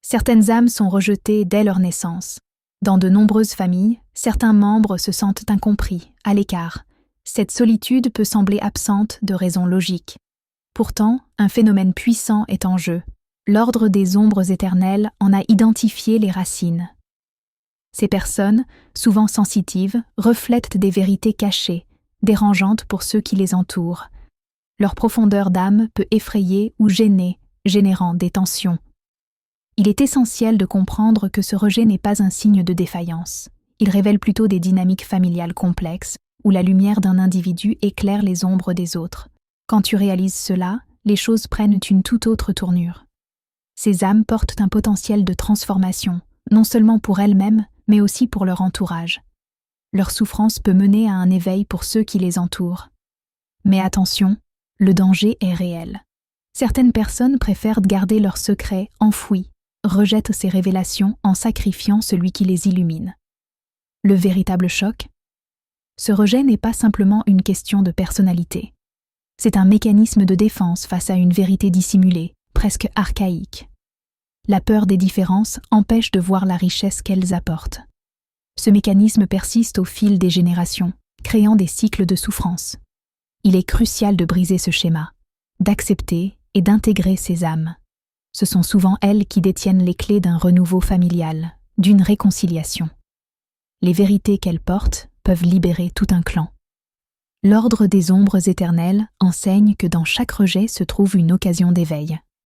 Certaines âmes sont rejetées dès leur naissance. Dans de nombreuses familles, certains membres se sentent incompris, à l'écart. Cette solitude peut sembler absente de raisons logiques. Pourtant, un phénomène puissant est en jeu. L'ordre des ombres éternelles en a identifié les racines. Ces personnes, souvent sensitives, reflètent des vérités cachées, dérangeantes pour ceux qui les entourent. Leur profondeur d'âme peut effrayer ou gêner, générant des tensions. Il est essentiel de comprendre que ce rejet n'est pas un signe de défaillance. Il révèle plutôt des dynamiques familiales complexes, où la lumière d'un individu éclaire les ombres des autres. Quand tu réalises cela, les choses prennent une toute autre tournure. Ces âmes portent un potentiel de transformation, non seulement pour elles-mêmes, mais aussi pour leur entourage. Leur souffrance peut mener à un éveil pour ceux qui les entourent. Mais attention, le danger est réel. Certaines personnes préfèrent garder leurs secrets enfouis, rejettent ces révélations en sacrifiant celui qui les illumine. Le véritable choc? Ce rejet n'est pas simplement une question de personnalité. C'est un mécanisme de défense face à une vérité dissimulée, presque archaïque. La peur des différences empêche de voir la richesse qu'elles apportent. Ce mécanisme persiste au fil des générations, créant des cycles de souffrance. Il est crucial de briser ce schéma, d'accepter et d'intégrer ces âmes. Ce sont souvent elles qui détiennent les clés d'un renouveau familial, d'une réconciliation. Les vérités qu'elles portent peuvent libérer tout un clan. L'ordre des ombres éternelles enseigne que dans chaque rejet se trouve une occasion d'éveil.